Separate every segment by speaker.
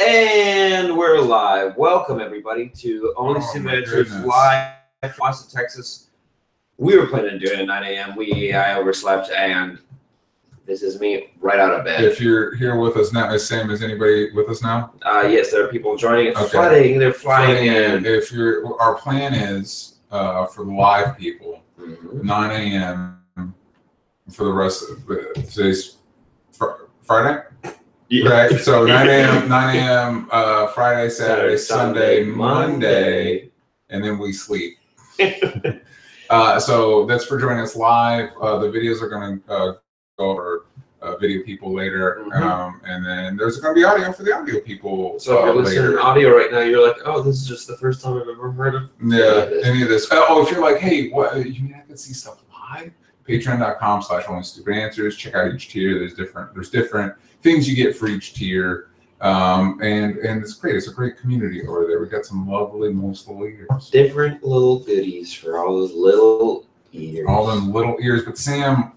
Speaker 1: And we're live. Welcome everybody to Only Adventures live from Austin, Texas. We were planning to do it at 9 a.m. I overslept, and this is me right out of bed.
Speaker 2: If you're here with us now, is same as anybody with us now?
Speaker 1: Yes, there are people joining. It's flooding. They're flying in.
Speaker 2: If you're, our plan is for the live people, 9 a.m. for the rest of today's Friday. Yeah. Right, so 9 a.m. Friday, Saturday, Sunday, Monday, and then we sleep. So that's for joining us live. The videos are going to go over video people later, and then there's going to be audio for the audio people. So
Speaker 1: if you're listening to audio right now, you're like, oh, this is just the first time I've ever heard of
Speaker 2: any of this. Oh, if you're like, hey, what, you mean I can see stuff live? Patreon.com/onlystupid-answers. Check out each tier. There's different things you get for each tier, and it's great. It's a great community over there. We got some lovely, most little ears.
Speaker 1: Different little goodies for all those little ears.
Speaker 2: All them little ears. But Sam,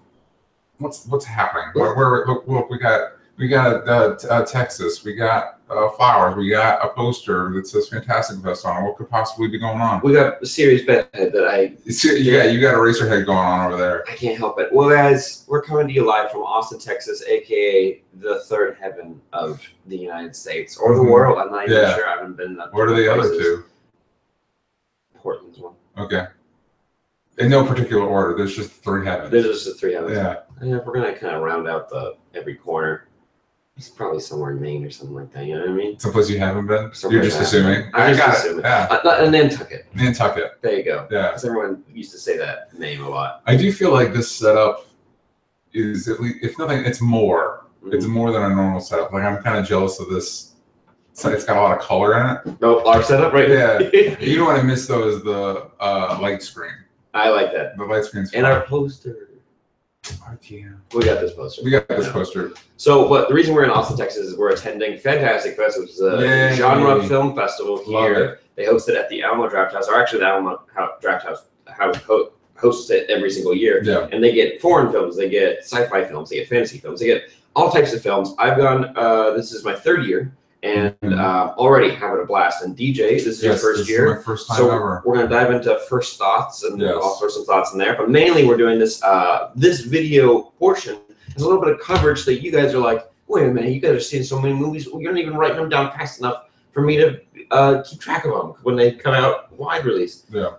Speaker 2: what's happening? Look, we got Texas. We got flowers. We got a poster that says "Fantastic Fest" on it. What could possibly be going on?
Speaker 1: We got a serious bedhead that
Speaker 2: you got a racer head going on over there.
Speaker 1: I can't help it. Well, guys, we're coming to you live from Austin, Texas, aka the third heaven of the United States or the world. I'm not even sure. I haven't been.
Speaker 2: What are the other two?
Speaker 1: Portland's one.
Speaker 2: Okay. In no particular order. There's just three heavens.
Speaker 1: There's just the three heavens.
Speaker 2: Yeah.
Speaker 1: If we're gonna kind of round out every corner. It's probably somewhere in Maine or something like that. You know what I mean?
Speaker 2: Someplace you haven't been?
Speaker 1: Somewhere
Speaker 2: You're just assuming.
Speaker 1: I got it. Yeah. And Nantucket.
Speaker 2: Nantucket.
Speaker 1: There you go.
Speaker 2: Yeah.
Speaker 1: Because everyone used to say that name a lot.
Speaker 2: I do feel like this setup is, at least, if nothing, it's more. It's more than a normal setup. Like, I'm kind of jealous of this. It's got a lot of color in it.
Speaker 1: Oh, our setup, right?
Speaker 2: Yeah. You know what I miss, though, is the light screen.
Speaker 1: I like that.
Speaker 2: The light screen's fun.
Speaker 1: And our poster.
Speaker 2: Yeah.
Speaker 1: We got this poster.
Speaker 2: Poster.
Speaker 1: So, but the reason we're in Austin, Texas is we're attending Fantastic Fest, which is a genre film festival here. They host it at the Alamo Draft House, or actually the Alamo Draft House hosts it every single year.
Speaker 2: Yeah.
Speaker 1: And they get foreign films, they get sci-fi films, they get fantasy films, they get all types of films. I've gone, this is my third year, and already having a blast. And DJ, this is your first year.
Speaker 2: This is my first time ever.
Speaker 1: We're going to dive into first thoughts and all sorts of thoughts in there. But mainly we're doing this this video portion is a little bit of coverage that you guys are like, wait a minute, you guys are seeing so many movies. You're not even writing them down fast enough for me to keep track of them when they come out wide release.
Speaker 2: Yeah.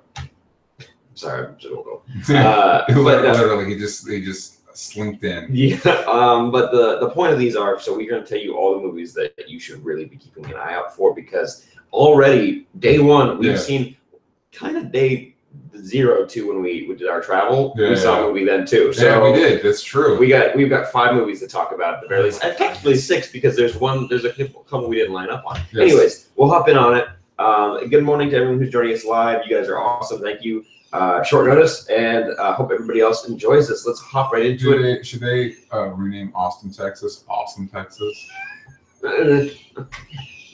Speaker 1: Sorry, I'm just going
Speaker 2: literally, he just slinked in.
Speaker 1: Yeah, but the point of these are, so we're going to tell you all the movies that you should really be keeping an eye out for, because already day one we've seen kind of day 0 to when we did our travel. We saw a movie then too. So
Speaker 2: yeah, we did. That's true.
Speaker 1: We've got 5 movies to talk about at the very least. Technically 6 because there's a couple we didn't line up on. Yes. Anyways, we'll hop in on it. Good morning to everyone who's joining us live. You guys are awesome. Thank you. Short notice, and hope everybody else enjoys this. Let's hop right into it.
Speaker 2: Should they rename Austin, Texas, Awesome, Texas?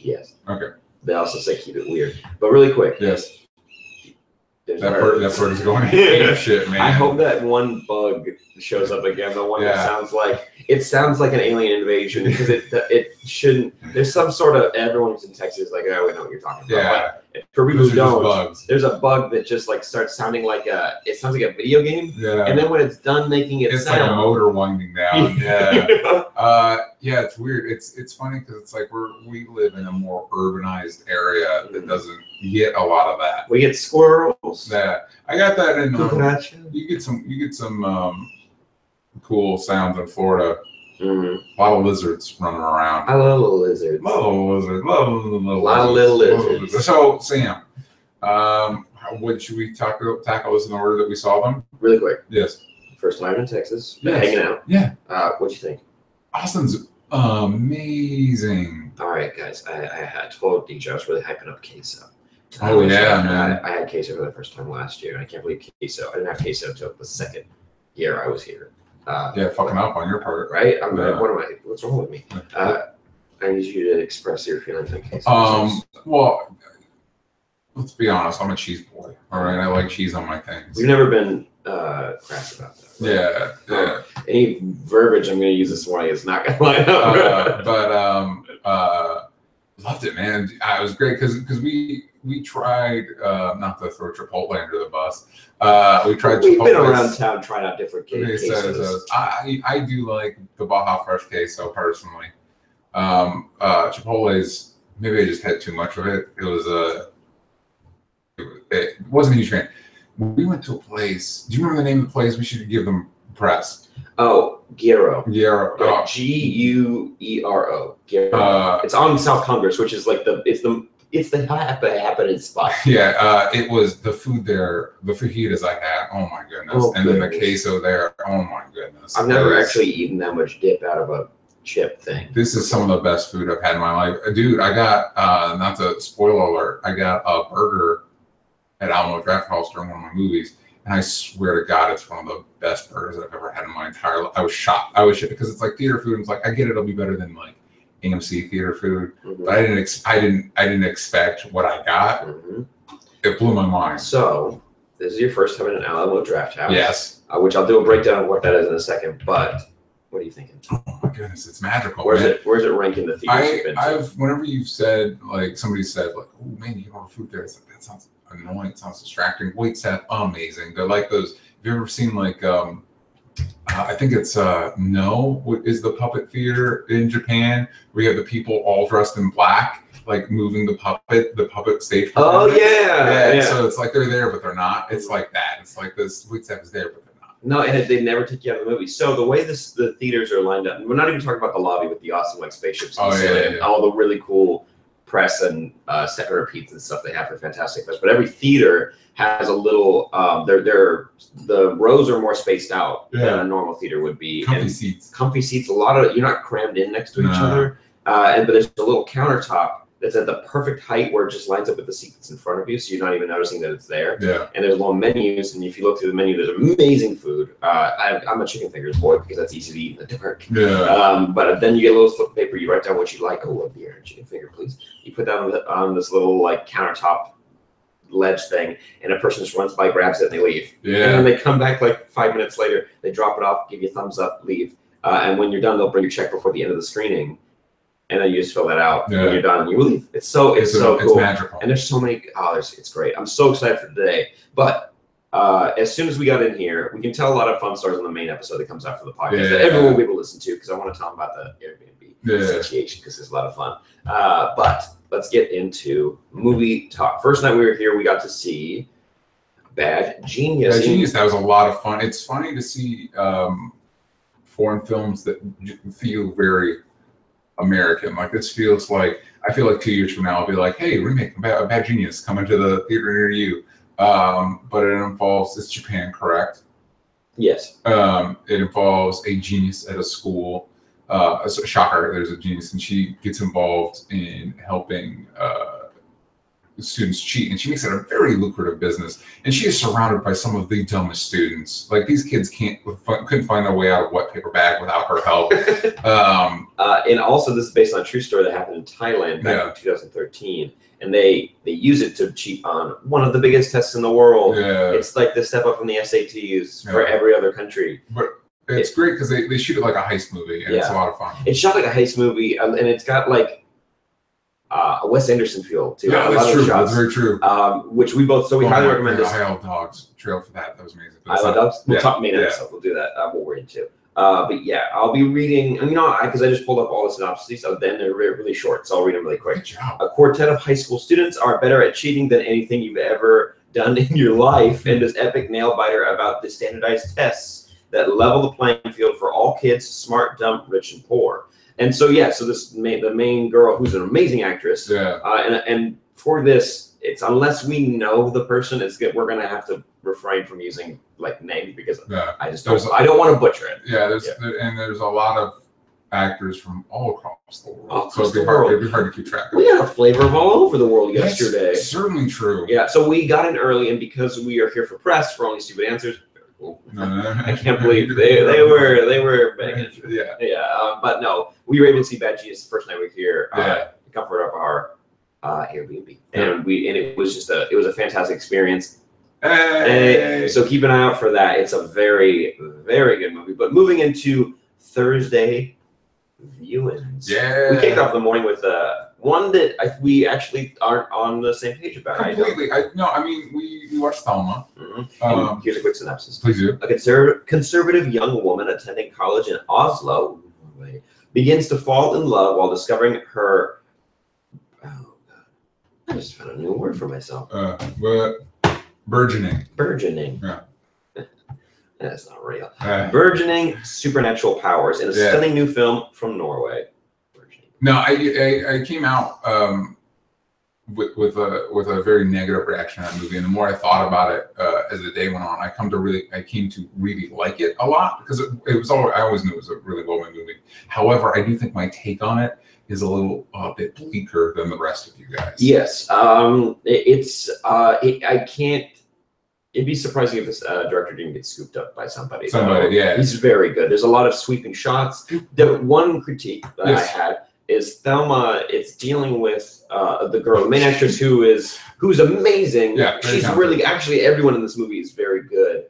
Speaker 1: Yes.
Speaker 2: Okay.
Speaker 1: They also say keep it weird, but really quick.
Speaker 2: Yes. That bird is going to shit, man.
Speaker 1: I hope that one bug shows up again. The one that sounds like an alien invasion, because it shouldn't. There's some sort of, everyone who's in Texas is like, oh, we know what you're talking about.
Speaker 2: Yeah.
Speaker 1: But for people who don't, there's a bug that just like starts sounding like it sounds like a video game.
Speaker 2: Yeah.
Speaker 1: And then when it's done making it
Speaker 2: sound, like a motor winding down. Yeah. It's weird. It's funny because it's like we live in a more urbanized area that doesn't get a lot of that.
Speaker 1: We get squirrels.
Speaker 2: Yeah. I got that in you get some cool sounds in Florida. A lot of lizards running around.
Speaker 1: I love little lizards.
Speaker 2: Love
Speaker 1: little lizards.
Speaker 2: So, Sam, should we tackle this in the order that we saw them?
Speaker 1: Really quick.
Speaker 2: Yes.
Speaker 1: First time in Texas. Hanging out.
Speaker 2: Yeah.
Speaker 1: What'd you think?
Speaker 2: Austin's amazing.
Speaker 1: All right, guys. I told DJ I was really hyping up queso.
Speaker 2: Oh, yeah, man.
Speaker 1: I had queso for the first time last year, and I can't believe queso. I didn't have queso until the second year I was here.
Speaker 2: Fucking up on your part,
Speaker 1: right? I'm like, what's wrong with me? I need you to express your feelings on queso.
Speaker 2: Well, let's be honest. I'm a cheese boy. All right, I like cheese on my things.
Speaker 1: We've never been crass about that. Right?
Speaker 2: Yeah.
Speaker 1: Any verbiage I'm going to use this morning is not going to line up.
Speaker 2: But love it, man. It was great because we tried not to throw Chipotle under the bus. We tried.
Speaker 1: We've been around town trying out different quesos.
Speaker 2: I do like the Baja Fresh queso personally. Chipotle's maybe I just had too much of it. It wasn't a huge fan. We went to a place. Do you remember the name of the place? We should give them press.
Speaker 1: Oh, Guero.
Speaker 2: Guero.
Speaker 1: Oh. Guero. Guero. It's on South Congress, which is like it's the happening spot.
Speaker 2: Yeah, it was the food there, the fajitas I had. Oh my goodness. Then the queso there. Oh my goodness.
Speaker 1: I've never actually eaten that much dip out of a chip thing.
Speaker 2: This is some of the best food I've had in my life. Dude, I got, not to spoiler alert, I got a burger at Alamo Draft House during one of my movies. And I swear to God, it's one of the best burgers I've ever had in my entire life. I was shocked. Because it's like theater food. And it's like, I get it, it'll be better than like AMC theater food. Mm-hmm. But I didn't expect what I got. Mm-hmm. It blew my mind.
Speaker 1: So this is your first time in an Alamo Draft House.
Speaker 2: Yes.
Speaker 1: Which I'll do a breakdown of what that is in a second. But what are you thinking?
Speaker 2: Oh my goodness, it's magical.
Speaker 1: Where's it ranking the theaters?
Speaker 2: Whenever you've said, like, somebody said, like, oh man, you order food there, it's like, that sounds annoying, it sounds distracting. Wait staff, amazing. They're like those. Have you ever seen like I think it's No is the puppet theater in Japan where you have the people all dressed in black, like moving the puppet stage.
Speaker 1: Oh yeah.
Speaker 2: So it's like they're there but they're not. It's like that. It's like this wait staff is there but they're not.
Speaker 1: No, and they never take you out of the movie. So the way the theaters are lined up, we're not even talking about the lobby with the awesome like spaceships and all the really cool press and second repeats and stuff they have for Fantastic Fest. But every theater has a little the rows are more spaced out than a normal theater would be.
Speaker 2: Comfy seats.
Speaker 1: Comfy seats. A lot of you're not crammed in next to each other. But there's a little countertop that's at the perfect height where it just lines up with the seat that's in front of you, so you're not even noticing that it's there.
Speaker 2: Yeah.
Speaker 1: And there's little menus, and if you look through the menu, there's amazing food. I'm a chicken fingers boy because that's easy to eat in the dark.
Speaker 2: Yeah.
Speaker 1: But then you get a little slip of paper, you write down what you like. Oh, a beer and chicken finger, please. You put that on this little like countertop ledge thing, and a person just runs by, grabs it, and they leave.
Speaker 2: Yeah.
Speaker 1: And then they come back like 5 minutes later, they drop it off, give you a thumbs up, leave. And when you're done, they'll bring your check before the end of the screening. And then you just fill that out when you're done and you leave. It's so cool.
Speaker 2: It's magical.
Speaker 1: And there's so many, it's great. I'm so excited for today. But as soon as we got in here, we can tell a lot of fun stories on the main episode that comes out for the podcast that everyone will be able to listen to, because I want to tell them about the Airbnb situation, because it's a lot of fun. But let's get into movie talk. First night we were here, we got to see Bad Genius.
Speaker 2: Bad Genius, that was a lot of fun. It's funny to see foreign films that feel very American. Like this feels like, I feel like 2 years from now I'll be like, hey, remake Bad Genius coming to the theater near you. But it involves, it's Japan, correct?
Speaker 1: Yes.
Speaker 2: It involves a genius at a school. Shocker, there's a genius, and she gets involved in helping students cheat, and she makes it a very lucrative business. And she is surrounded by some of the dumbest students. Like these kids couldn't find their way out of wet paper bag without her help.
Speaker 1: And also, this is based on a true story that happened in Thailand back in 2013. And they use it to cheat on one of the biggest tests in the world. Yeah. It's like the step up from the SATs for every other country.
Speaker 2: But it's great because they shoot it like a heist movie, and it's a lot of fun.
Speaker 1: It's shot like a heist movie, and it's got like a Wes Anderson feel too.
Speaker 2: Yeah, that's true. That's very true.
Speaker 1: Which we highly recommend this.
Speaker 2: I Love Dogs trail for that. That was amazing.
Speaker 1: I Love Dogs. We'll talk main episode. We'll do that. What we're into. But yeah, I'll be reading, because I just pulled up all the synopses, so then they're really, really short, so I'll read them really quick.
Speaker 2: Good job.
Speaker 1: A quartet of high school students are better at cheating than anything you've ever done in your life, and this epic nail-biter about the standardized tests that level the playing field for all kids, smart, dumb, rich, and poor. And so, the main girl, who's an amazing actress, and for this, it's unless we know the person, we're going to have to refrain from using like names, because I don't want to butcher it.
Speaker 2: There's a lot of actors from all across the world,
Speaker 1: so
Speaker 2: it'd be hard to keep track of.
Speaker 1: We had a flavor of all over the world yesterday.
Speaker 2: That's certainly true.
Speaker 1: Yeah, so we got in early, and because we are here for press for Only Stupid Answers, I can't believe they were begging. But no, we were able to see Bad Genius the first night we were here. The comfort of our Airbnb, and it was a fantastic experience. Hey. So keep an eye out for that. It's a very, very good movie. But moving into Thursday viewings.
Speaker 2: Yeah.
Speaker 1: We kicked off the morning with one that we actually aren't on the same page about.
Speaker 2: Completely. I mean, we watched Thelma.
Speaker 1: Mm-hmm. Here's a quick synopsis.
Speaker 2: Please do.
Speaker 1: A conservative young woman attending college in Oslo begins to fall in love while discovering her. Oh God! I just found a new word for myself.
Speaker 2: Burgeoning.
Speaker 1: Burgeoning.
Speaker 2: Yeah.
Speaker 1: That's not real. Burgeoning supernatural powers in a stunning new film from Norway.
Speaker 2: No, I came out with a very negative reaction to that movie, and the more I thought about it as the day went on, I came to really like it a lot because I always knew it was a really well-made movie. However, I do think my take on it is a little bit bleaker than the rest of you guys.
Speaker 1: Yes, I can't. It'd be surprising if this director didn't get scooped up by somebody.
Speaker 2: Yeah.
Speaker 1: He's very good. There's a lot of sweeping shots. The one critique that I had is Thelma. It's dealing with the girl, the main actress, who's amazing.
Speaker 2: Yeah,
Speaker 1: she's
Speaker 2: talented.
Speaker 1: Really actually everyone in this movie is very good.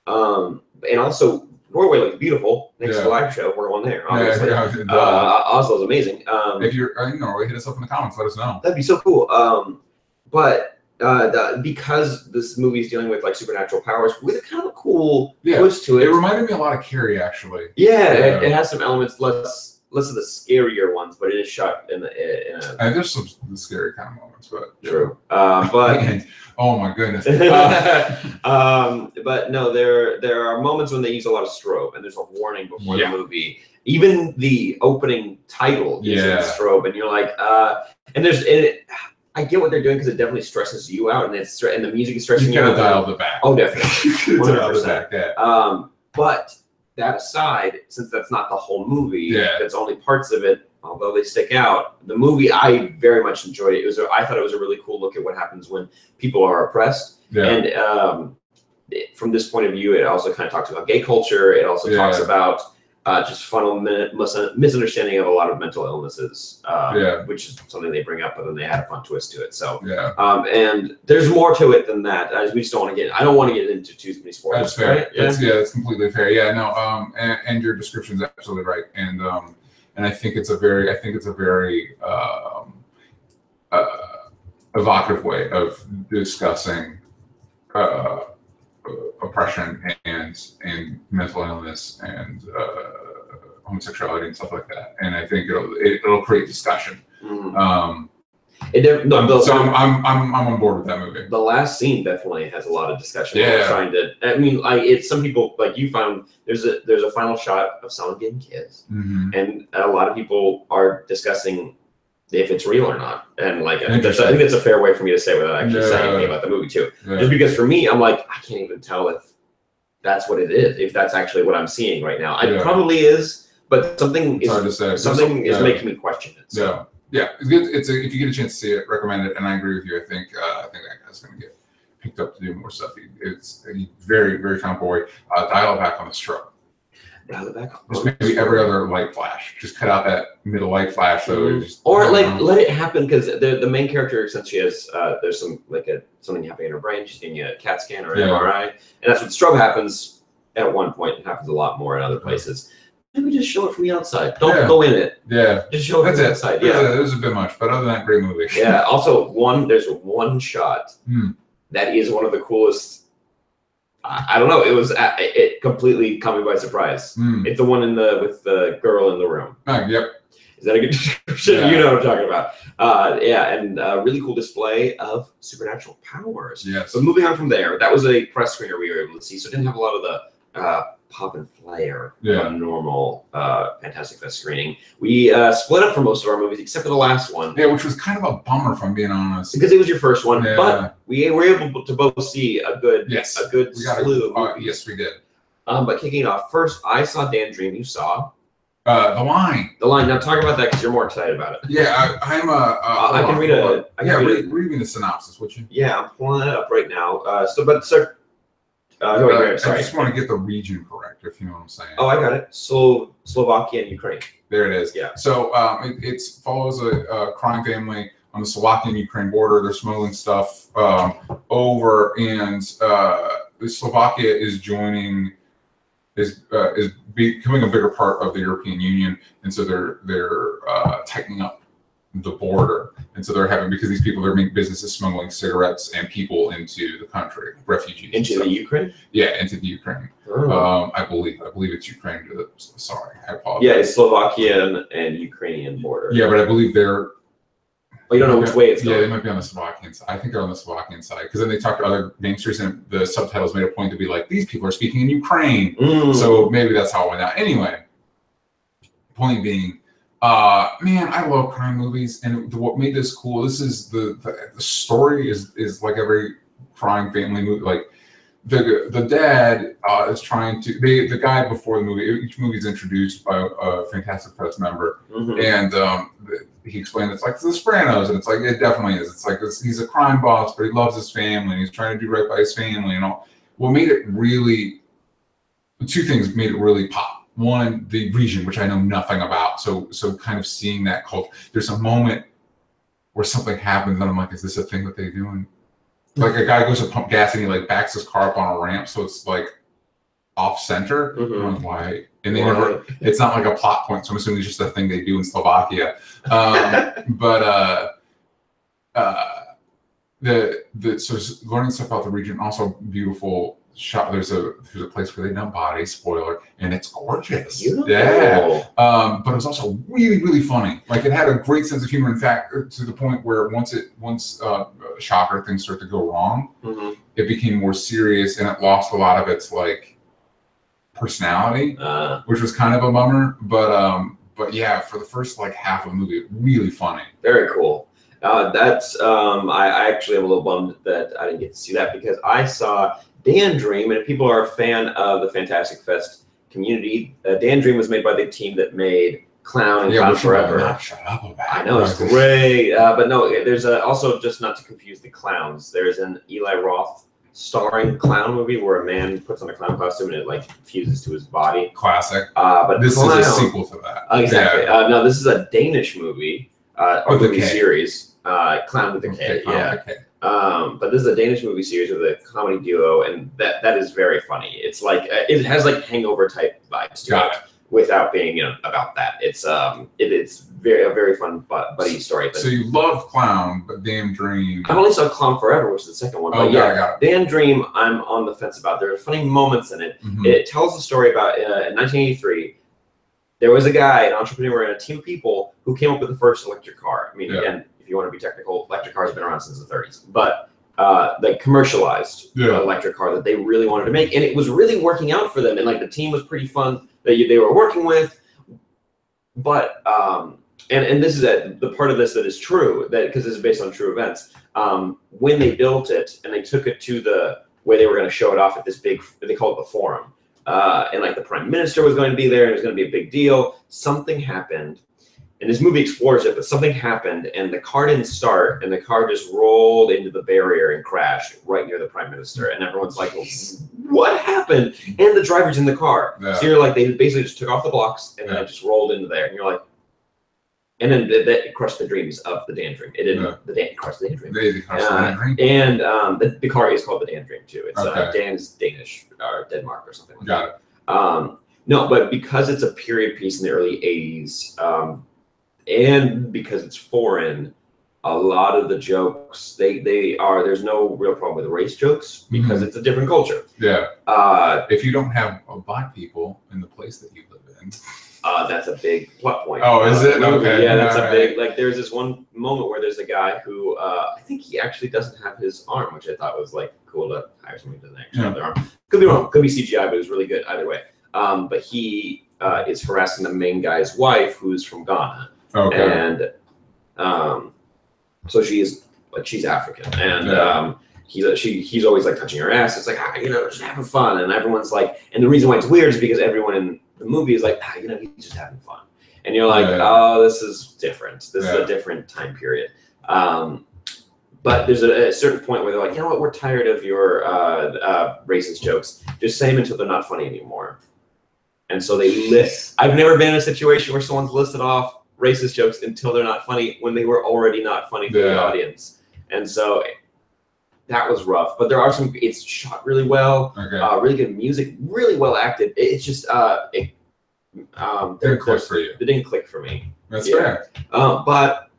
Speaker 1: And also Norway looks beautiful. Next to the live show, we're on there. Obviously, Oslo's amazing.
Speaker 2: If you're in Norway, hit us up in the comments. Let us know.
Speaker 1: That'd be so cool. Because this movie is dealing with like supernatural powers with a kind of a cool twist to it.
Speaker 2: It reminded me a lot of Carrie, actually.
Speaker 1: Yeah, it has some elements, less of the scarier ones, but it is shot in a.
Speaker 2: There's some scary kind of moments, but
Speaker 1: true. But
Speaker 2: and, oh my goodness.
Speaker 1: But no, there are moments when they use a lot of strobe, and there's a warning before the movie. Even the opening title is in strobe, and you're like, I get what they're doing because it definitely stresses you out, and the music is stressing you out.
Speaker 2: You gotta dial it back.
Speaker 1: Oh, definitely.
Speaker 2: 100%. Yeah.
Speaker 1: But that aside, since that's not the whole movie, that's only parts of it, although they stick out. The movie, I very much enjoyed it. I thought it was a really cool look at what happens when people are oppressed. Yeah. And from this point of view, it also kind of talks about gay culture. It also talks about just fundamental misunderstanding of a lot of mental illnesses, which is something they bring up, but then they add a fun twist to it. So, and there's more to it than that. We just don't want to get. I don't want to get into too many spoilers.
Speaker 2: That's fair.
Speaker 1: Right?
Speaker 2: That's completely fair. Yeah, no. And your description's absolutely right. And I think it's a very evocative way of discussing oppression and mental illness and homosexuality and stuff like that, and I think it'll create discussion.
Speaker 1: Mm-hmm.
Speaker 2: So I'm on board with that movie.
Speaker 1: The last scene definitely has a lot of discussion. Trying to, I mean, like it's some people like you found there's a final shot of someone getting kissed, and a lot of people are discussing if it's real or not. And like, I think that's a fair way for me to say without actually saying anything about the movie too. Yeah. Just because for me, I'm like, I can't even tell if that's what it is, if that's actually what I'm seeing right now. It probably is, but something is making me question it. So.
Speaker 2: Yeah. If you get a chance to see it, recommend it. And I agree with you. I think that guy's going to get picked up to do more stuff. It's a very, very kind of boy. Dial it back on the stroke. Just maybe every other light flash. Just cut out that middle light flash. So
Speaker 1: let it happen, because the main character, since she has there's something happening in her brain. She's getting a CAT scan or an MRI, and that's when strobe happens. At one point, it happens a lot more in other places. Maybe just show it from the outside. Don't go in it. Yeah, just show it from the outside. Yeah,
Speaker 2: it was a bit much, but other than that, great movie.
Speaker 1: Yeah. Also, there's one shot that is one of the coolest. I don't know. It completely caught me by surprise. It's the one with the girl in the room.
Speaker 2: Yep.
Speaker 1: Is that a good description? Yeah. You know what I'm talking about. And a really cool display of supernatural powers.
Speaker 2: Yes.
Speaker 1: So moving on from there, that was a press screener we were able to see. So it didn't have a lot of the pop and flare of a normal Fantastic Fest screening. We split up for most of our movies except for the last one.
Speaker 2: Yeah, which was kind of a bummer, if I'm being honest.
Speaker 1: Because it was your first one, but we were able to both see a good slew of movies.
Speaker 2: Yes, we did.
Speaker 1: But kicking it off, first I saw Dan Dream. You saw
Speaker 2: The Line.
Speaker 1: The Line. Now talk about that because you're more excited about it.
Speaker 2: Yeah, I'm
Speaker 1: I can read it.
Speaker 2: Read me the synopsis, would you?
Speaker 1: Yeah, I'm pulling it up right now.
Speaker 2: I just want to get the region correct, if you know what I'm saying.
Speaker 1: Oh, I got it. Slovakia and Ukraine.
Speaker 2: There it is. Yeah. So it follows a crime family on the Slovakian-Ukraine border. They're smuggling stuff over, and Slovakia is joining is becoming a bigger part of the European Union, and so they're tightening up the border, and so they're having, because these people, they're making businesses smuggling cigarettes and people into the country, refugees
Speaker 1: into the Ukraine.
Speaker 2: Yeah, into the Ukraine.
Speaker 1: Oh.
Speaker 2: I believe it's Ukraine. Sorry, I apologize.
Speaker 1: Yeah, it's Slovakian and Ukrainian border.
Speaker 2: Yeah, but I believe they're.
Speaker 1: Well, you don't know which way it's going.
Speaker 2: Yeah, they might be on the Slovakian side. I think they're on the Slovakian side, because then they talk to other gangsters, and the subtitles made a point to be like, these people are speaking in Ukraine. So maybe that's how it went out. Anyway, point being, man, I love crime movies, and what made this cool, this is the story is like every crime family movie. Like the dad is trying to, the guy before the movie, each movie is introduced by a Fantastic Fest member, and he explained it's like The Sopranos, and it's like, it definitely is. It's like he's a crime boss, but he loves his family, and he's trying to do right by his family and all. What made it really, two things made it really pop. One, the region, which I know nothing about, so kind of seeing that culture. There's a moment where something happens, and I'm like, is this a thing that they do? And like a guy goes to pump gas, and he like backs his car up on a ramp, so it's like off center. I'm like, why? And they never. It's not like a plot point, so I'm assuming it's just a thing they do in Slovakia. But so learning stuff about the region, also beautiful shot. There's a place where they dump bodies, spoiler, and it's gorgeous.
Speaker 1: Beautiful.
Speaker 2: Yeah. But it was also really, really funny. Like, it had a great sense of humor. In fact, to the point where once shocker, things start to go wrong, it became more serious, and it lost a lot of its like personality, which was kind of a bummer. But yeah, for the first like half of the movie, really funny.
Speaker 1: Very cool. That's I actually am a little bummed that I didn't get to see that, because I saw Dan Dream, and if people are a fan of the Fantastic Fest community, Dan Dream was made by the team that made Clown and Clown Forever.
Speaker 2: Not shut up about
Speaker 1: I know, it's great. But no, there's also, just not to confuse the clowns, there's an Eli Roth starring clown movie where a man puts on a clown costume and it like fuses to his body.
Speaker 2: Classic.
Speaker 1: But
Speaker 2: this is a sequel to that.
Speaker 1: Exactly. Yeah. No, this is a Danish movie, or movie series. Clown with a K. Yeah. But this is a Danish movie series with a comedy duo, and that is very funny. It's like it has like Hangover type vibes to it, without being about that. It's a very fun buddy story.
Speaker 2: So you love Clown, but Dan Dream.
Speaker 1: I've only saw Clown Forever, which is the second one.
Speaker 2: Oh,
Speaker 1: but yeah, Dan Dream, I'm on the fence about. There are funny moments in it. It tells the story about in 1983. There was a guy, an entrepreneur, and a team of people who came up with the first electric car. I mean, again, if you want to be technical, electric cars have been around since the 30s. But they commercialized the electric car that they really wanted to make, and it was really working out for them. And like the team was pretty fun that they were working with. But and this is the part of this that is true, that because this is based on true events. When they built it and they took it to the where they were going to show it off at this big, they call it the Forum. And like the prime minister was going to be there, and it was going to be a big deal. Something happened, and this movie explores it, but something happened, and the car didn't start, and the car just rolled into the barrier and crashed right near the prime minister. And everyone's like, what happened? And the driver's in the car. So you're like, they basically just took off the blocks, and then it just rolled into there. And you're like, and then that crushed the dreams of the Dan Dream. It didn't, it crushed the Dan Dream. And the car is called the Dan Dream too. It's Dan's Danish or Denmark or something like that. No, but because it's a period piece in the early 80s, and because it's foreign, a lot of the jokes there's no real problem with race jokes because it's a different culture.
Speaker 2: If you don't have black people in the place that you live in,
Speaker 1: that's a big plot point.
Speaker 2: Oh, is it? Okay.
Speaker 1: Yeah, that's a big, like, there's this one moment where there's a guy who, I think he actually doesn't have his arm, which I thought was, like, cool to hire somebody who doesn't actually have their arm. Could be wrong. Could be CGI, but it was really good either way. But he is harassing the main guy's wife, who's from Ghana. And so she's African. And he's always, like, touching her ass. It's like, just having fun. And everyone's like, and the reason why it's weird is because everyone in the movie is like, he's just having fun. And you're like, oh, this is different. This is a different time period. But there's a certain point where they're like, you know what, we're tired of your racist jokes. Just say them until they're not funny anymore. And so they list. I've never been in a situation where someone's listed off racist jokes until they're not funny when they were already not funny for the audience. And so that was rough. But there are some. It's shot really well.
Speaker 2: Okay.
Speaker 1: Really good music. Really well acted. It's just
Speaker 2: didn't click for you.
Speaker 1: It didn't click for me.
Speaker 2: That's fair.
Speaker 1: But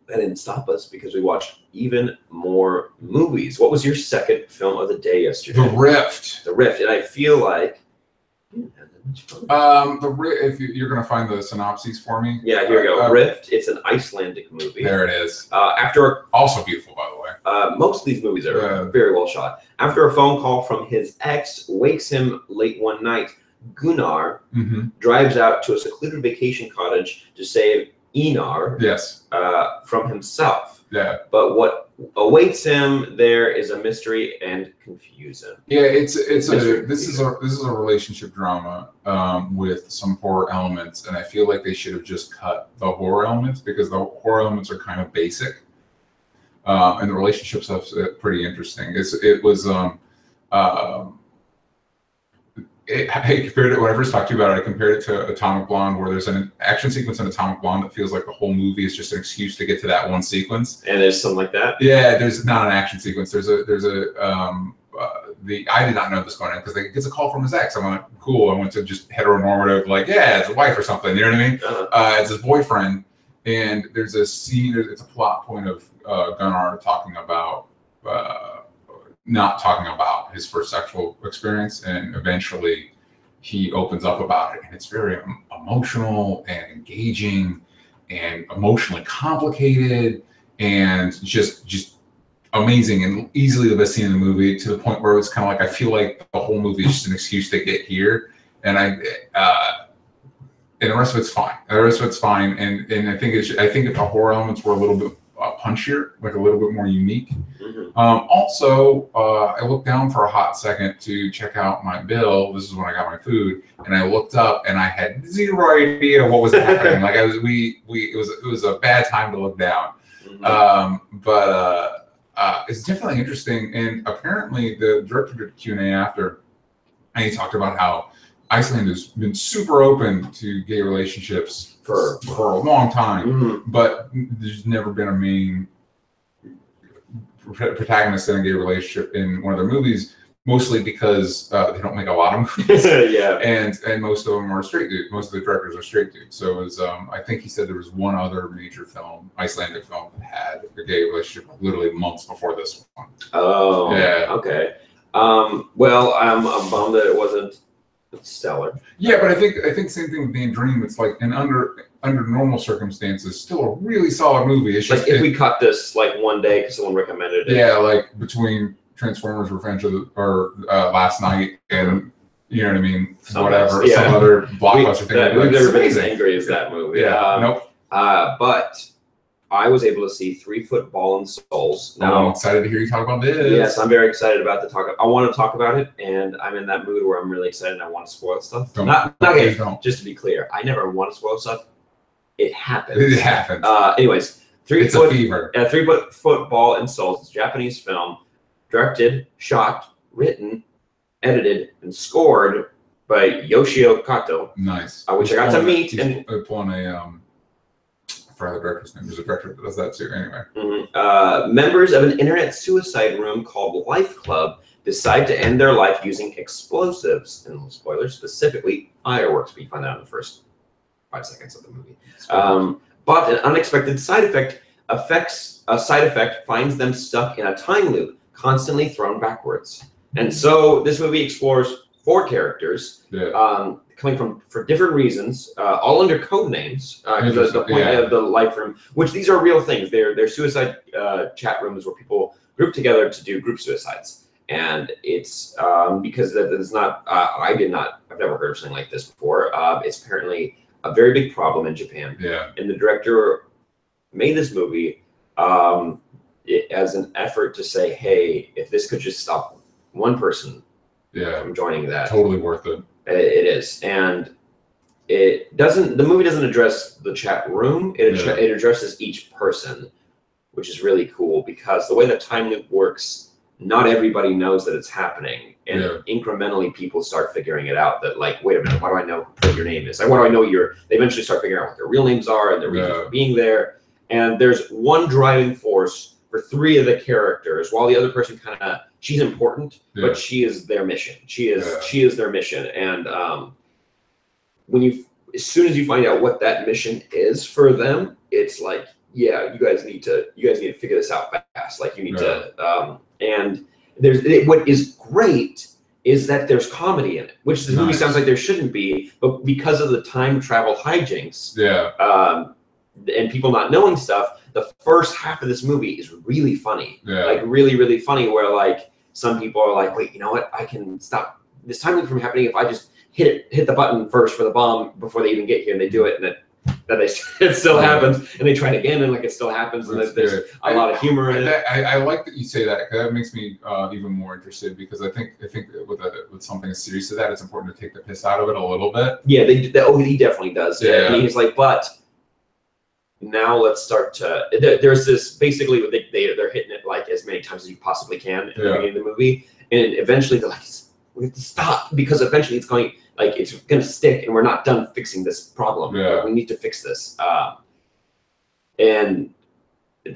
Speaker 1: that didn't stop us because we watched even more movies. What was your second film of the day yesterday?
Speaker 2: The Rift.
Speaker 1: The Rift, and I feel like
Speaker 2: if you're gonna find the synopses for me.
Speaker 1: Yeah, here we go. Rift. It's an Icelandic movie.
Speaker 2: There it is.
Speaker 1: Also
Speaker 2: beautiful, by the way.
Speaker 1: Most of these movies are very well shot. After a phone call from his ex wakes him late one night, Gunnar drives out to a secluded vacation cottage to save Einar from himself.
Speaker 2: Yeah.
Speaker 1: But what awaits him there is a mystery and confusion.
Speaker 2: Yeah, this is a relationship drama with some horror elements, and I feel like they should have just cut the horror elements because the horror elements are kind of basic, and the relationship stuff's pretty interesting. I compared it when I first talked to you about it. I compared it to Atomic Blonde, where there's an action sequence in Atomic Blonde that feels like the whole movie is just an excuse to get to that one sequence.
Speaker 1: And there's something like that.
Speaker 2: Yeah, there's not an action sequence. I did not know this going in because he gets a call from his ex. I'm like, cool. I went to just heteronormative, like, yeah, it's a wife or something. You know what I mean? It's his boyfriend, and there's a scene. It's a plot point of Gunnar talking about. Not talking about his first sexual experience, and eventually he opens up about it, and it's very emotional and engaging and emotionally complicated and just amazing and easily the best scene in the movie, to the point where it's kind of like I feel like the whole movie is just an excuse to get here, and and the rest of it's fine. And I think if the horror elements were a little bit punchier, like a little bit more unique. Also, I looked down for a hot second to check out my bill. This is when I got my food, and I looked up, and I had zero idea what was happening. Like it was a bad time to look down. But it's definitely interesting. And apparently, the director did Q&A after, and he talked about how Iceland has been super open to gay relationships for a long time, but there's never been a main protagonist in a gay relationship in one of their movies, mostly because they don't make a lot of movies. And most of them are straight dudes. Most of the directors are straight dudes. So it was, I think he said there was one other major film, Icelandic film, that had a gay relationship literally months before this one.
Speaker 1: Oh, yeah. Okay. Well, I'm bummed that it wasn't stellar.
Speaker 2: Yeah, but I think same thing with Dan Dream. It's like under normal circumstances, still a really solid movie. It's just
Speaker 1: like if we cut this like one day because someone recommended it.
Speaker 2: Yeah, like between Transformers: Revenge or Last Night and you know what I mean, some other blockbuster thing.
Speaker 1: We've never been as angry as that movie.
Speaker 2: Nope.
Speaker 1: But I was able to see 3 Foot Ball and Souls.
Speaker 2: Now I'm excited to hear you talk about this.
Speaker 1: Yes, I'm very excited about the talk. I want to talk about it, and I'm in that mood where I'm really excited and I want to spoil stuff. Just to be clear, I never want to spoil stuff. It happens.
Speaker 2: It happens.
Speaker 1: Anyways,
Speaker 2: It's a fever.
Speaker 1: 3 Foot Ball and Souls. It's a Japanese film, directed, shot, written, edited, and scored by Yoshio Kato.
Speaker 2: Nice.
Speaker 1: Which I got to meet.
Speaker 2: He's pulling I forgot the director's name. There's a director that does that too. Anyway.
Speaker 1: Members of an internet suicide room called Life Club decide to end their life using explosives, and spoilers, specifically fireworks. But you find out in the first 5 seconds of the movie. But an unexpected side effect finds them stuck in a time loop, constantly thrown backwards. And so this movie explores 4 characters coming from for different reasons, all under code names. The point of the life room, which these are real things. They're suicide chat rooms where people group together to do group suicides. And it's because it's not. I've never heard of something like this before. It's apparently a very big problem in Japan.
Speaker 2: Yeah.
Speaker 1: And the director made this movie as an effort to say, hey, if this could just stop one person from joining that.
Speaker 2: Totally worth it.
Speaker 1: It is. And the movie doesn't address the chat room. It addresses each person, which is really cool because the way that time loop works, not everybody knows that it's happening. And incrementally people start figuring it out that like, wait a minute, why do I know what your name is? Like, why do I know they eventually start figuring out what their real names are and their reasons for being there. And there's one driving force for 3 of the characters, while the other person kind of, she's important, but she is their mission. She is their mission. And as soon as you find out what that mission is for them, it's like, yeah, you guys need to figure this out fast. Like, you need to, and what is great is that there's comedy in it, which the movie sounds like there shouldn't be, but because of the time travel hijinks, and people not knowing stuff, the first half of this movie is really funny. Like, really, really funny, where like some people are like, wait, you know what? I can stop this time loop from happening if I just hit the button first for the bomb before they even get here, and they do it, and it still happens, and they try it again, and like it still happens, and there's a lot of humor in it.
Speaker 2: I like that you say that, because that makes me even more interested, because I think with something as serious as that, it's important to take the piss out of it a little bit. Yeah, he definitely does. Yeah, and he's like, but now let's start to. There's this basically they're hitting it like as many times as you possibly can in the beginning of the movie, and eventually they're like, we have to stop, because eventually it's going to stick, and we're not done fixing this problem. We need to fix this. And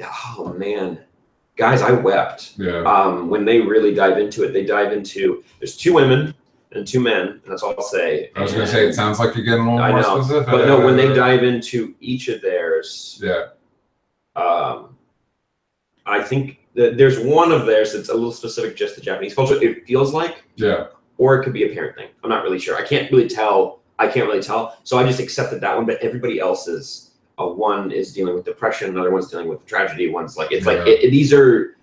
Speaker 2: oh man, guys, I wept. When they really dive into it. They dive into, there's 2 women and 2 men, and that's all I'll say. I was going to say, it sounds like you're getting a little more specific.
Speaker 1: But no, when they dive into each of theirs, I think that there's one of theirs that's a little specific just to Japanese culture, it feels like. Or it could be a parent thing. I'm not really sure. I can't really tell. So I just accepted that one. But everybody else's, one is dealing with depression, another one's dealing with tragedy. One's like, it's like these are.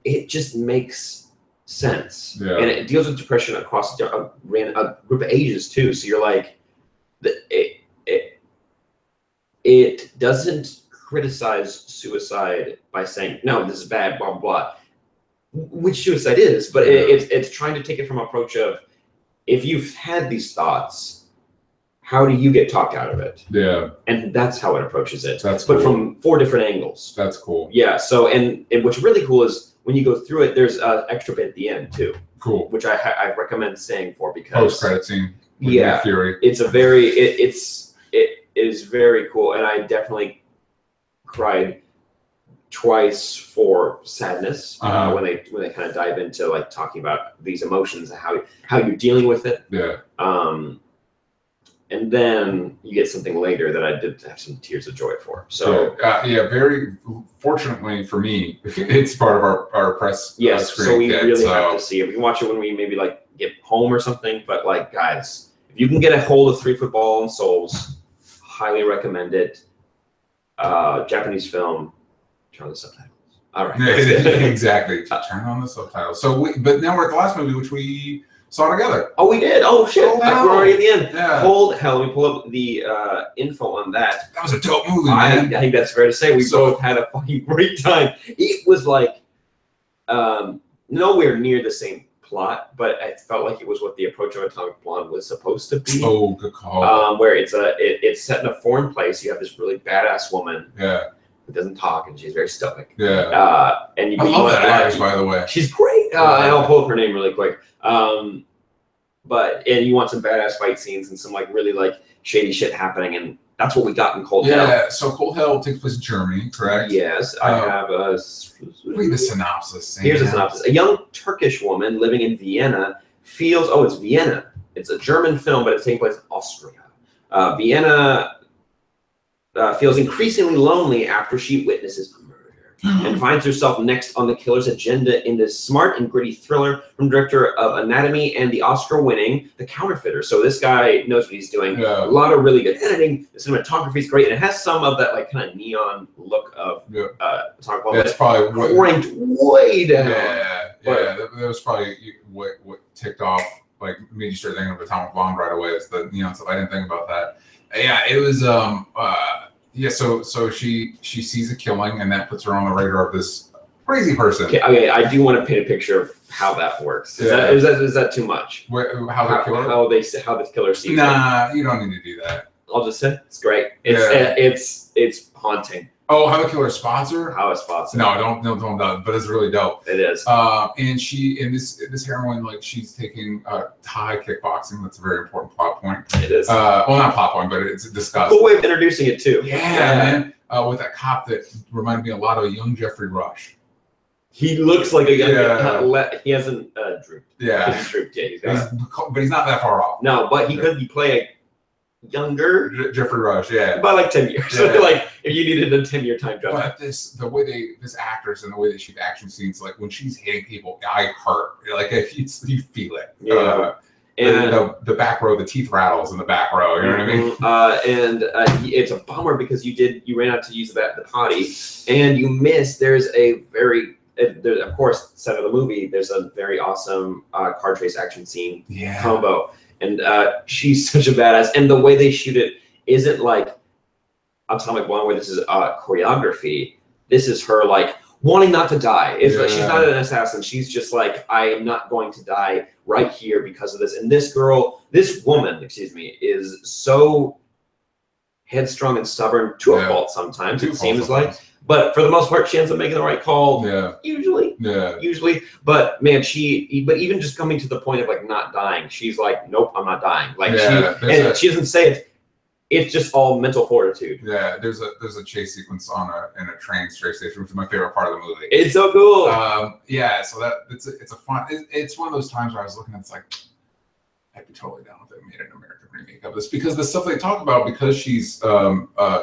Speaker 1: It just makes sense, and it deals with depression across a group of ages too. So you're like, it doesn't criticize suicide by saying no, this is bad, blah blah blah. Which suicide is, but it's trying to take it from an approach of, if you've had these thoughts, how do you get talked out of it? And that's how it approaches it. But from 4 different angles.
Speaker 2: That's cool.
Speaker 1: So and what's really cool is when you go through it, there's an extra bit at the end too.
Speaker 2: Cool.
Speaker 1: Which I recommend staying for, because
Speaker 2: post-credit scene. Fury.
Speaker 1: It's a very it is very cool, and I definitely cried twice for sadness when they kind of dive into like talking about these emotions and how you're dealing with it. And then you get something later that I did have some tears of joy for. So
Speaker 2: very fortunately for me, it's part of our press.
Speaker 1: So we really have to see it. We can watch it when we maybe like get home or something. But like, guys, if you can get a hold of 3 Football and Souls, highly recommend it. Japanese film. Turn on the subtitles. All right.
Speaker 2: Exactly. Turn on the subtitles. But now we're at the last movie, which we saw together.
Speaker 1: Oh, we did. Oh shit! We're already at the end. Cold Hell. Let me pull up the info on that.
Speaker 2: That was a dope movie, man.
Speaker 1: I think that's fair to say. We both had a fucking great time. It was like nowhere near the same plot, but I felt like it was what the approach of Atomic Blonde was supposed to be.
Speaker 2: Oh, good call.
Speaker 1: Where it's set in a foreign place. You have this really badass woman. Who doesn't talk, and she's very stoic.
Speaker 2: And
Speaker 1: I
Speaker 2: love that actress, by the way.
Speaker 1: She's great. I'll pull up her name really quick. But you want some badass fight scenes and some like really like shady shit happening, and that's what we got in Cold Hell.
Speaker 2: Yeah. So Cold Hell takes place in Germany, correct?
Speaker 1: Yes. I have a.
Speaker 2: Read the synopsis.
Speaker 1: Here's a synopsis. A young Turkish woman living in Vienna feels. Oh, it's Vienna. It's a German film, but it's taking place in Austria. Vienna. Feels increasingly lonely after she witnesses a murder and finds herself next on the killer's agenda in this smart and gritty thriller from director of Anatomy and the Oscar-winning The Counterfeiter. So this guy knows what he's doing. A lot of really good editing. The cinematography is great, and it has some of that like kind of neon look of
Speaker 2: that's probably
Speaker 1: ranked way down.
Speaker 2: That was probably what ticked off, like made you start thinking of Atomic Blonde right away. It's the neon stuff. I didn't think about that. Yeah, it was so she sees a killing, and that puts her on the radar of this crazy person.
Speaker 1: Okay, I do want to paint a picture of how that works. Is that too much?
Speaker 2: How
Speaker 1: the killer sees
Speaker 2: it? You don't need to do that.
Speaker 1: I'll just say it's great. It's haunting.
Speaker 2: Oh, how the killer spots her?
Speaker 1: How it spots her.
Speaker 2: No, don't. But it's really dope.
Speaker 1: It is.
Speaker 2: And this heroine, like, she's taking Thai kickboxing. That's a very important plot point.
Speaker 1: It is.
Speaker 2: Well, not plot point, but it's discussed.
Speaker 1: Cool way of introducing it too.
Speaker 2: Yeah, man. with that cop that reminded me a lot of a young Jeffrey Rush.
Speaker 1: He looks like a young. He hasn't drooped.
Speaker 2: Yeah,
Speaker 1: he hasn't drooped yet.
Speaker 2: But he's not that far off.
Speaker 1: No, but he could play a younger
Speaker 2: Jeffrey Rush. Yeah,
Speaker 1: by like 10 years.
Speaker 2: Yeah.
Speaker 1: Like if you needed a 10-year time jump.
Speaker 2: But the way this actress and the way they shoot action scenes, like when she's hitting people, I hurt. Like you feel it.
Speaker 1: Yeah.
Speaker 2: And the back row, the teeth rattles in the back row. You know what I mean?
Speaker 1: It's a bummer because you ran out to use the potty, and you missed. There's a very of course, set of the movie. There's a very awesome car chase action scene combo, and she's such a badass. And the way they shoot it isn't like Atomic Blonde, where this is choreography. This is her like wanting not to die. It's like she's not an assassin. She's just like, I am not going to die right here because of this. And this woman, is so headstrong and stubborn to a fault sometimes. It seems like, but for the most part, she ends up making the right call.
Speaker 2: Yeah.
Speaker 1: Usually. But man, but even just coming to the point of like not dying, she's like, nope, I'm not dying. Like she doesn't say it. It's just all mental fortitude. Yeah,
Speaker 2: there's a chase sequence in a train station, which is my favorite part of the movie.
Speaker 1: It's so cool.
Speaker 2: So it's a fun. It's one of those times where I was looking at it's like, I'd be totally down if they made an American remake of this, because the stuff they talk about, because she's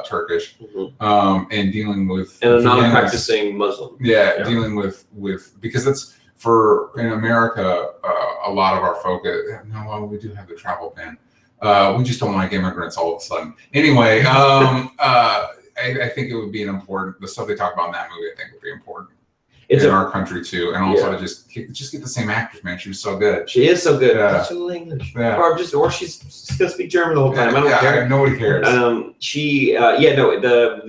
Speaker 2: Turkish, and dealing with
Speaker 1: and a non-practicing Muslim.
Speaker 2: Dealing with because it's for in America a lot of our focus. No, we do have the travel ban. We just don't like immigrants all of a sudden. Anyway, I think it would be the stuff they talk about in that movie, I think would be important in our country too. And also to just get the same actress, man. She was so good.
Speaker 1: She is so good. She's English. Or she's gonna speak German the whole time. I don't care.
Speaker 2: Nobody cares.
Speaker 1: The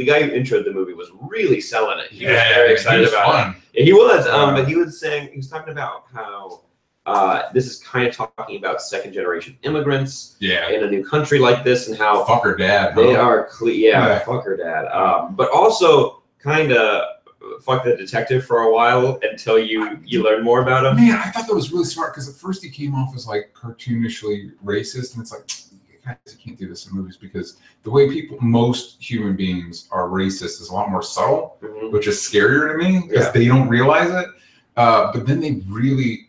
Speaker 1: guy who introed the movie was really selling it. He was very excited about it. He was, but he was talking about how this is kind of talking about second-generation immigrants in a new country like this, and how
Speaker 2: fuck her dad.
Speaker 1: They are fuck her dad. But also kind of fuck the detective for a while until you learn more about him.
Speaker 2: Man, I thought that was really smart, because at first he came off as like cartoonishly racist, and it's like, guys, you can't do this in movies, because the way most human beings are racist is a lot more subtle, which is scarier to me because they don't realize it. But then they really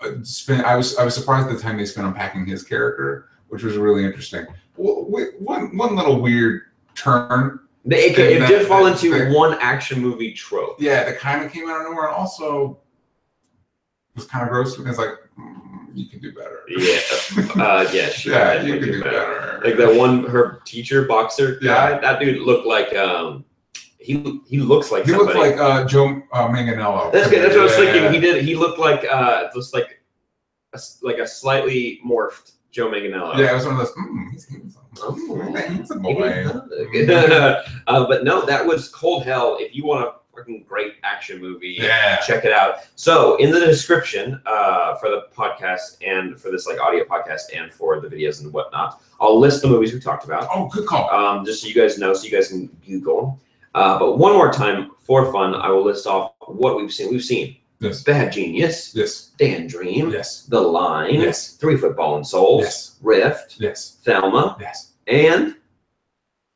Speaker 2: I was surprised at the time they spent unpacking his character, which was really interesting. One little weird turn.
Speaker 1: It did fall into one action movie trope.
Speaker 2: Yeah, that kind of came out of nowhere, and also was kind of gross. It's like, you can do better.
Speaker 1: Yeah,
Speaker 2: you can do better.
Speaker 1: Like that one, her teacher boxer guy. That dude looked like he looks like somebody.
Speaker 2: He looked like Joe Manganiello.
Speaker 1: That's good. That's what I was thinking. He looked like just like a slightly morphed Joe Manganiello.
Speaker 2: Yeah, it was one of those. He's a boy.
Speaker 1: But no, that was Cold Hell. If you want a fucking great action movie, check it out. So in the description for the podcast and for this like audio podcast and for the videos and whatnot, I'll list the movies we talked about.
Speaker 2: Oh, good call.
Speaker 1: Just so you guys know, so you guys can Google. But one more time, for fun, I will list off what we've seen. We've seen Bad Genius, Dan Dream, The Line, 3 Foot Ball and Soul, Rift, Thelma, and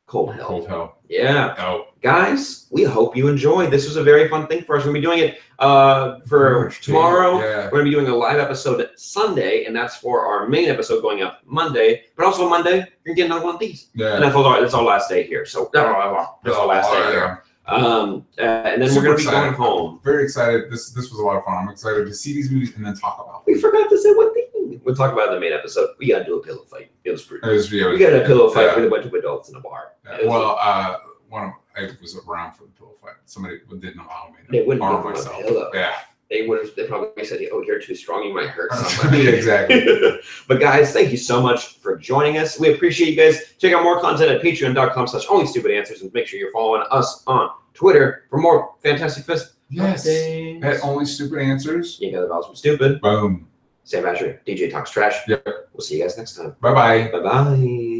Speaker 1: Cold Hell.
Speaker 2: Cold Hell.
Speaker 1: Yeah.
Speaker 2: Oh.
Speaker 1: Guys, we hope you enjoyed. This was a very fun thing for us. We're going to be doing it for tomorrow. We're going to be doing a live episode Sunday, and that's for our main episode going up Monday. But also Monday, you're going to get another one of these. And that's our last day here. So that's our last day here. And then we're going to be going home.
Speaker 2: Very excited. This was a lot of fun. I'm excited to see these movies and then talk about them.
Speaker 1: We forgot to say one thing. We'll talk about it in the main episode. We got to do a pillow fight. It was pretty. We got a pillow fight with a bunch of adults in a bar.
Speaker 2: I was around for the pillow fight. Somebody didn't allow me
Speaker 1: to
Speaker 2: arm myself.
Speaker 1: They probably said, "Oh, you're too strong. You might hurt
Speaker 2: someone." Yeah, exactly.
Speaker 1: But guys, thank you so much for joining us. We appreciate you guys. Check out more content at patreon.com/onlystupidanswers, and make sure you're following us on Twitter for more fantastic fist.
Speaker 2: Yes. At Only Stupid Answers.
Speaker 1: You got the balls from stupid.
Speaker 2: Boom.
Speaker 1: Sam Asher, DJ Talks Trash.
Speaker 2: Yep.
Speaker 1: We'll see you guys next time.
Speaker 2: Bye-bye.
Speaker 1: Bye-bye.